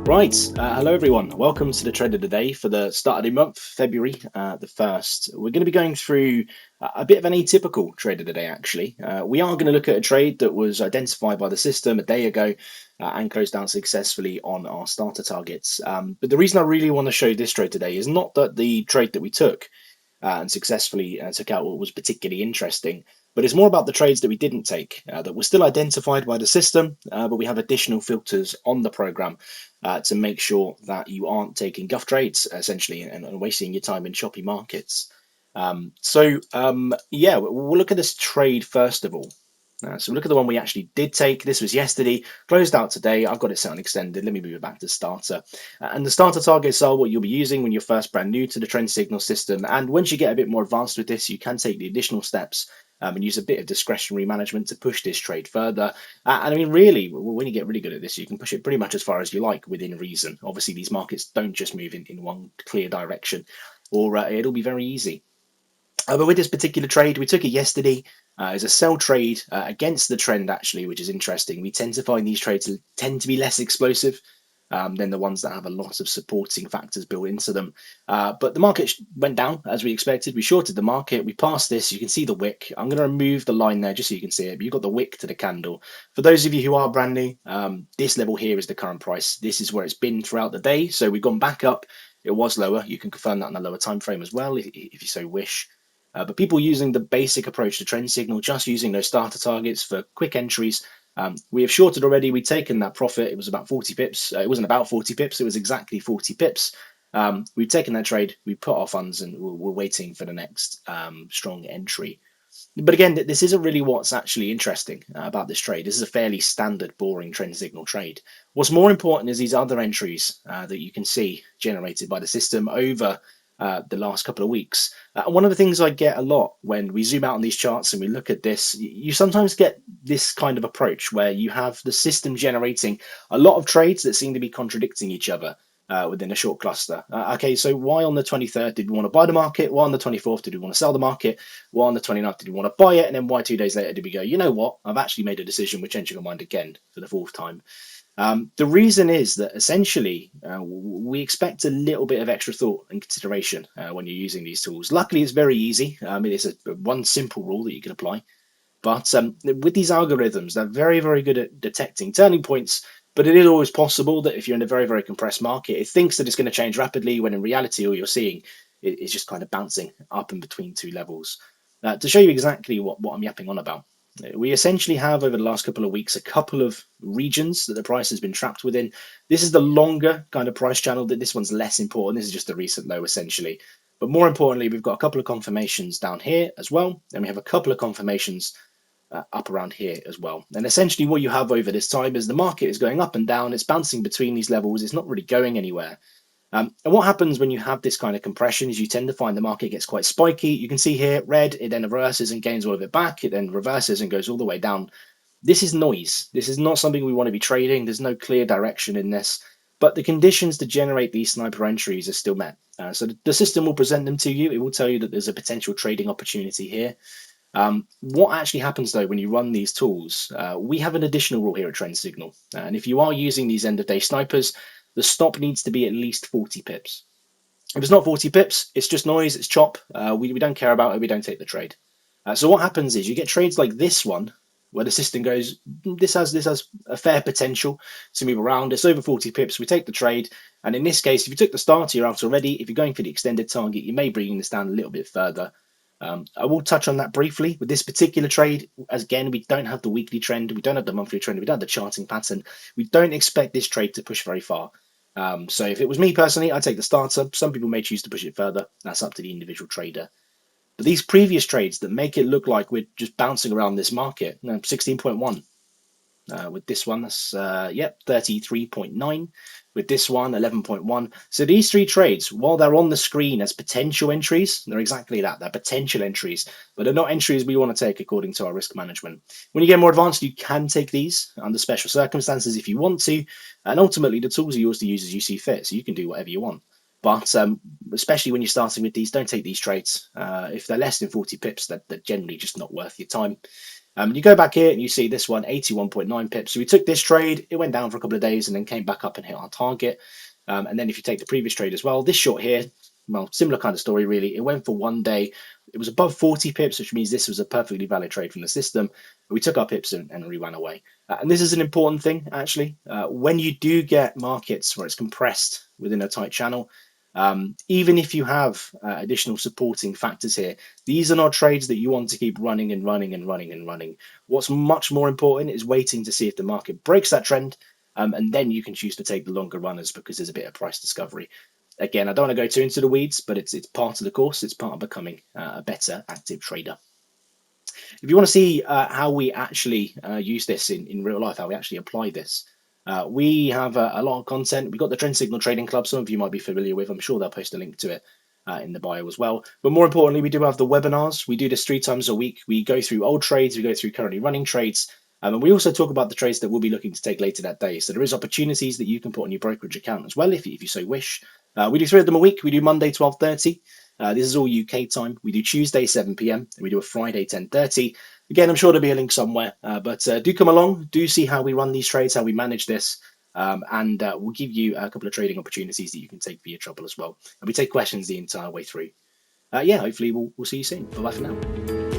Right, hello everyone. Welcome to the trade of the day for the start of the month, February the 1st. We're going to be going through a bit of an atypical trade of the day, actually. We are going to look at a trade that was identified by the system a day ago and closed down successfully on our starter targets. But the reason I really want to show this trade today is not that the trade that we took and successfully took out what was particularly interesting, but it's more about the trades that we didn't take, that were still identified by the system, but we have additional filters on the program to make sure that you aren't taking guff trades, essentially, and wasting your time in choppy markets. Yeah, we'll look at this trade first of all. So look at the one we actually did take. This was yesterday, closed out today. I've got it set on extended. Let me move it back to starter. And the starter targets are what you'll be using when you're first brand new to the Trendsignal system. And once you get a bit more advanced with this, you can take the additional steps and use a bit of discretionary management to push this trade further. And I mean, really, when you get really good at this, you can push it pretty much as far as you like within reason. Obviously, these markets don't just move in one clear direction, or it'll be very easy. But with this particular trade, we took it yesterday as a sell trade against the trend, actually, which is interesting. We tend to find these trades tend to be less explosive than the ones that have a lot of supporting factors built into them. But the market went down as we expected. We shorted the market. We passed this. You can see the wick. I'm going to remove the line there just so you can see it. But you've got the wick to the candle. For those of you who are brand new, this level here is the current price. This is where it's been throughout the day. So we've gone back up. It was lower. You can confirm that in a lower time frame as well if you so wish. But people using the basic approach to Trendsignal, just using those starter targets for quick entries, we have shorted already. We've taken that profit. It was about 40 pips. It wasn't about 40 pips. It was exactly 40 pips. We've taken that trade. We put our funds and we're waiting for the next strong entry. But again, this isn't really what's actually interesting about this trade. This is a fairly standard, boring Trendsignal trade. What's more important is these other entries that you can see generated by the system over the last couple of weeks. One of the things I get a lot when we zoom out on these charts and we look at this, you sometimes get this kind of approach where you have the system generating a lot of trades that seem to be contradicting each other within a short cluster. Okay, so why on the 23rd did we want to buy the market? Why on the 24th did we want to sell the market? Why on the 29th did we want to buy it? And then why 2 days later did we go, you know what, I've actually made a decision, we're changing our mind again for the fourth time. The reason is that essentially we expect a little bit of extra thought and consideration when you're using these tools. Luckily, it's very easy. It's one simple rule that you can apply. But with these algorithms, they're very, very good at detecting turning points. But it is always possible that if you're in a very, very compressed market, it thinks that it's going to change rapidly when in reality all you're seeing is just kind of bouncing up in between two levels. To show you exactly what I'm yapping on about. We essentially have, over the last couple of weeks, a couple of regions that the price has been trapped within. This is the longer kind of price channel. This one's less important. This is just a recent low, essentially. But more importantly, we've got a couple of confirmations down here as well. And we have a couple of confirmations up around here as well. And essentially what you have over this time is the market is going up and down. It's bouncing between these levels. It's not really going anywhere. And what happens when you have this kind of compression is you tend to find the market gets quite spiky. You can see here, red, it then reverses and gains all of it back. It then reverses and goes all the way down. This is noise. This is not something we want to be trading. There's no clear direction in this. But the conditions to generate these sniper entries are still met. So the system will present them to you. It will tell you that there's a potential trading opportunity here. What actually happens though when you run these tools, we have an additional rule here at Trendsignal. And if you are using these end of day snipers, the stop needs to be at least 40 pips. If it's not 40 pips, it's just noise, it's chop. We don't care about it, we don't take the trade. So what happens is you get trades like this one, where the system goes, this has a fair potential to move around. It's over 40 pips, we take the trade. And in this case, if you took the starter, you're out already. If you're going for the extended target, you may bring this down a little bit further. I will touch on that briefly. With this particular trade, as again, we don't have the weekly trend, we don't have the monthly trend, we don't have the charting pattern. We don't expect this trade to push very far. So if it was me personally, I'd take the starter. Some people may choose to push it further. That's up to the individual trader. But these previous trades that make it look like we're just bouncing around this market, 16.1. With this one, that's 33.9. With this one, 11.1. So these three trades, while they're on the screen as potential entries, they're exactly that. They're potential entries, but they're not entries we want to take according to our risk management. When you get more advanced, you can take these under special circumstances if you want to. And ultimately, the tools are yours to use as you see fit, so you can do whatever you want. But especially when you're starting with these, don't take these trades. If they're less than 40 pips, they're generally just not worth your time. You go back here and you see this one, 81.9 pips. So we took this trade, it went down for a couple of days and then came back up and hit our target. And then if you take the previous trade as well, this short here, well, similar kind of story really. It went for one day. It was above 40 pips, which means this was a perfectly valid trade from the system. We took our pips and we ran away. And this is an important thing, actually. When you do get markets where it's compressed within a tight channel, even if you have additional supporting factors here, these are not trades that you want to keep running and running and running and running. What's much more important is waiting to see if the market breaks that trend, and then you can choose to take the longer runners because there's a bit of price discovery. Again, I don't want to go too into the weeds, but it's part of the course. It's part of becoming a better active trader. If you want to see how we actually use this in real life, how we actually apply this, we have a lot of content. We've got the Trendsignal Trading Club. Some of you might be familiar with. I'm sure they'll post a link to it in the bio as well. But more importantly, we do have the webinars. We do this 3 times a week. We go through old trades. We go through currently running trades. And we also talk about the trades that we'll be looking to take later that day. So there is opportunities that you can put on your brokerage account as well, if you so wish. We do 3 of them a week. We do Monday 12:30. This is all UK time. We do Tuesday 7 p.m. and we do a Friday 10:30. Again, I'm sure there'll be a link somewhere, but do come along, do see how we run these trades, how we manage this, and we'll give you a couple of trading opportunities that you can take for your trouble as well. And we take questions the entire way through. Yeah, hopefully we'll see you soon. Bye-bye for now.